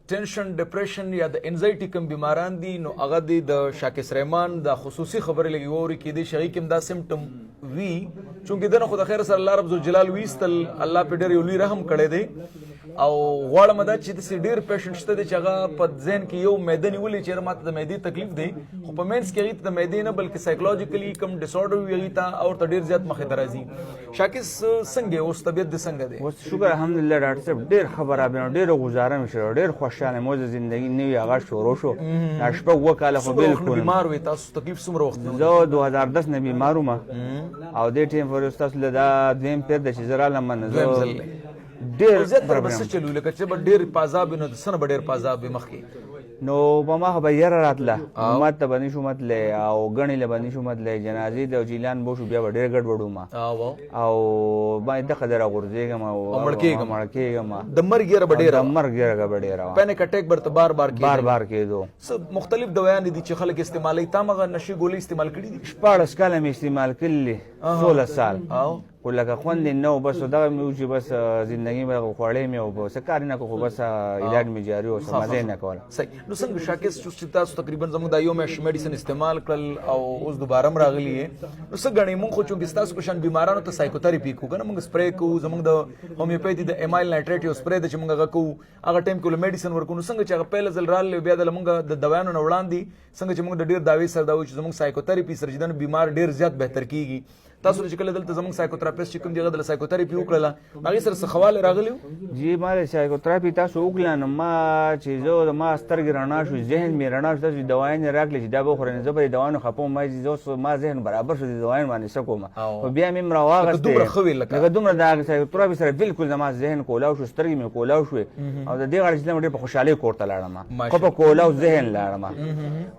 ټینشن ډیپریشن یا د انزایټي کوم بیماران دي نو هغه د شاکس رحمان د خصوصي خبرې لګي ووري کې دي شغی کوم دا سیمټم وی چونکه دنه خو د خیر سره الله رب ذوالجلال ویستل الله په ډېر یو لوی رحم کړی دی او غواړم دا چې د ډېر پیشنټ شته چې هغه په ذهن کې یو معده نیولې چې ماته د معدې تکلیف دی خو په مینس کې هغې ته د معدې نه بلکې سایکولوجیکلی کوم ډس آرډر وي هغې ته او ته ډېر زیات مخې ته راځي شاکس څنګه اوس طبیعت دې څنګه دی اوس شکر الحمدلله ډاکټر صاحب ډېر خبره به ډېره ګزاره مې شوه ډېر خوشحاله مو د زندګي نوي هغه شروع شو دا شپږ اووه کاله خو بالکل بیمار وي تاسو تکلیف څومره وخت زه 2010 نه بیمار وم او دې ټایم پورې ستاسو له دا دویم پیر دی چې زه رالم نه ډېر زیاتره به څه چلو لکه چې به ډېر پازاب وي نو د څه نه به ډېر پازاب وي مخکې نو په ما خو به یره راتله مات ته به نه شو متلی او ګڼې له به نه شو متلی جنازې د جیلان به شو بیا به ډېر ګډوډ وم او ما دغه د راغورځېږم او مړ کېږم د مرګ یره به ډېره د مرګ یره به ډېره پینیک اټیک برته بار بار کېدو څه مختلف دوايان دي چې خلک استعمالوي تا مغه نشي ګولۍ استعمال کړي دي 14 کاله مې استعمال کړلې 16 سال خو لکه خوند نو بس دغه مې و چې بس زندګي مې خوړې مې او څه کار نه خو بس علاج مې جاري او سمازه نه کول صحیح نو څنګه شاکس چې تاسو تقریبا زموږ د یو مې میډیسن استعمال کړل او اوس دوباره راغلی نو څه غنې مونږ خو چې تاسو کو شان بیمارانو ته سایکوتراپي کوو کنه مونږ سپری کوو زموږ د هومیوپیتي د امایل نایټریټ یو سپری د چې مونږ هغه کوو هغه ټایم کې میډیسن ورکو نو څنګه چې هغه پیل ځل رال بیا د مونږ د دوايانو نه وړاندې څنګه چې مونږ د ډیر داوی سره دا و چې زموږ سایکوتراپي سره جدن بیمار ډیر زیات بهتر کیږي تاسو چې کله دلته زموږ سایکوتراپیست چې کوم دی د سایکوتراپي وکړله هغه سره څه خواله راغلی جی ما سایکوتراپي تاسو وکړه نو ما چې زه ما سترګې رڼا شو ذهن مې رڼا شو تاسو دوايانې راکړې چې دا به خورئ زه به د دوايانو خپم ما ذهن برابر شو د دوايانو باندې څه کوم خو بیا مې راواغستې دومره ښه وي لکه دومره د سایکوتراپي سره بالکل زما ذهن کولاو شو سترګې مې کولاو شوې او د دې غاړې چې ډېر په خوشحالۍ کور ته لاړم خو په کولاو ذهن لاړم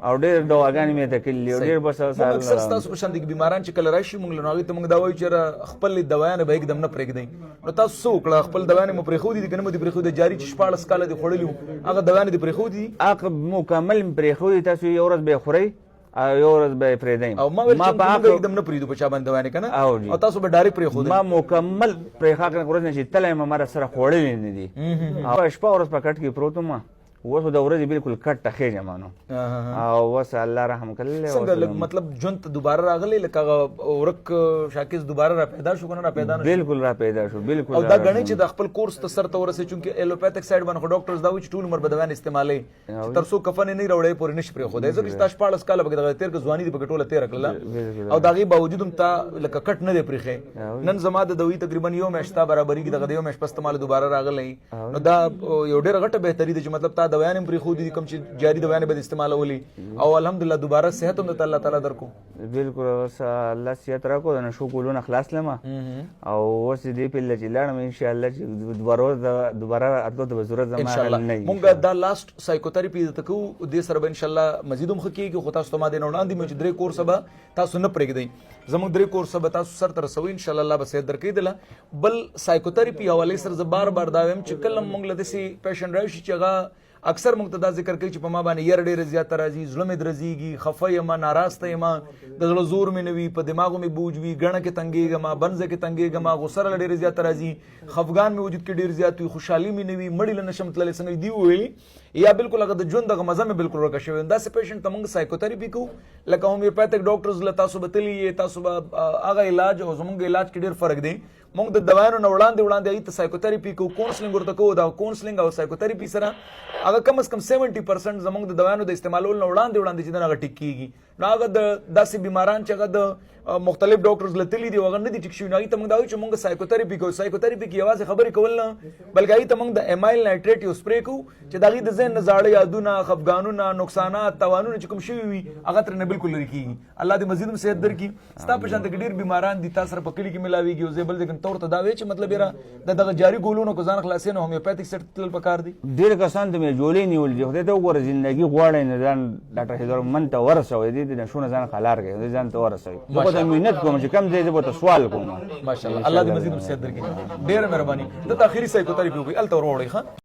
او ډېر دواګانې مې ته کړلې ډېر بس اکثر تاسو په شان دي بیماران چې کله راشي مونږ له هغې ته مونږ دا وایو چې خپل دوايانې به एकदम نه پرېږدئ نو تاسو څه وکړه خپل دوايانې مو پرېښودې دي که نه مو دې پرېښودې جاري چې 14 کاله دې خوړلي وو هغه دوايانې دې پرېښودې دي هغه مکمل مې پرېښودې تاسو یو ورځ به یې خورئ او یو ورځ به یې پرېږدئ او ما ویل چې موږ एकदम نه پرېږدو په چا باندې دوايانې که نه او تاسو به ډارې پرېښودئ ما مکمل پرېښاک ورځ نه چې تلی مې ما سره خوړلې نه دي او شپه ورځ په کټ کې پروت وم اوس د ورځې بالکل کټ ته خېږم نو او اوس الله رحم کړلی څنګه مطلب ژوند ته دوباره راغلی لکه هغه ورک شاکس دوباره را پیدا شو که نه را پیدا نه بالکل را پیدا شو بالکل او دا ګڼئ چې د خپل کورس ته سر ته ورسئ چونکې ایلوپیتھک سایډ باندې خو ډاکټرز دا وایي چې ټول عمر به دوايانې استعمالوي چې تر څو کفن یې نه راوړی پورې نشي پرېښودی ځکه چې تا 14 کاله پکې دغه تېر کړه ځواني دې پکې ټوله تېره کړله او د هغې باوجود هم تا لکه کټ نه دی پرېښی نن زما د دوی تقریبا یو میاشت تا برابرېږي دغه د یو میاشت پس ته ماله دوباره راغلی نو دا یو ډېره غټه بهتري ده چې مطلب تا دوايانې هم پرېښودي کوم چې جاری دوايانې به استعمالولي او الحمدلله دوباره صحت هم د الله تعالی درکو بالکل اوس الله صحت راکړو د نشو ګلونه خلاص لمه او اوس دې پله چې لاړم انشاءالله چې دوباره اتلو ته به ضرورت زما حل نه وي مونږ دا لاست سایکوتراپي درته کوو دې سره به انشاءالله مزید هم ښه کېږي خو تاسو ته ما دې نه وړاندې مې چې 3 کورسه به تاسو نه پرېږدئ زموږ 3 کورسه به تاسو سر ته رسوئ انشاءالله الله به صحت درکوي دله بل سایکوتراپي حوالې سره زه بار بار دا وایم چې کله مونږ له داسې پیشنټ راشي چې هغه اکثر موږ ته دا ذکر کوي چې په ما باندې یره ډېره زیاته راځي زړه مې درزېږي خفه یم ناراسته یم د زړه زور مې نه وي په دماغو مې بوج وي ګڼه کې تنګېږم بنځه کې تنګېږم غوسه راله ډېره زیاته راځي خفګان مې وجود کې ډېر زیات وي خوشحالي مې نه وي مړي له نشم تللی څنګه دي وویلي یا بالکل هغه د ژوند دغه مزه مې بالکل ورکه شوې داسې پیشنټ ته موږ سایکوتراپي کوو لکه هومیوپیتھک ډاکټرز له تاسو به تللي یې تاسو به هغه علاج او زموږ علاج کې ډېر فرق دی موږ د دوايانو نه وړاندې هغې ته سایکوتراپي کوو کونسلنګ ورته کوو دا کونسلنګ او سایکوتراپي سره هغه کم از کم 70% زموږ د دوايانو د استعمالولو نه وړاندې چې دنه هغه ټیک کېږي نو هغه د داسې بیماران چې هغه د مختلف ډاکټرز له تللي دي هغه نه دي ټیک شوي نو هغې ته موږ دا وایو چې موږ سایکوتراپي کوو سایکوتراپي کې یوازې خبرې کول نه بلکې هغې ته موږ د امایل نایټریټ یو سپری کوو چې د هغې د ذهن نه زاړه یادونه خفګانونه نقصانات تاوانونه چې کوم شوي وي هغه ترې نه بالکل لرې کېږي الله دې مزید هم صحت درکړي ستا په شان ته ډېر بیماران دي تا سره په کلي کې ملاویږي او زه بل ځای ته ورته دا وایي چې مطلب یې دغه جاري ګولونو کو ځان خلاصې نه هومیوپیتھک سیټ تلل پکار دي ډېر کسان ته مې جولې نیولې دي خدای ته وګوره زندګي غواړئ نه ځان ډاکټر حیدر من ته ورسوئ دې د نشو نه ځان خلار کړئ ځان ته ورسوئ زه به ته منت کوم چې کم ځای زه به ته سوال کوم ماشاءالله الله دې مزید صحت درکړي ډېره مهرباني دلته اخري سایکوتراپي وکړئ هلته ور وړئ ښه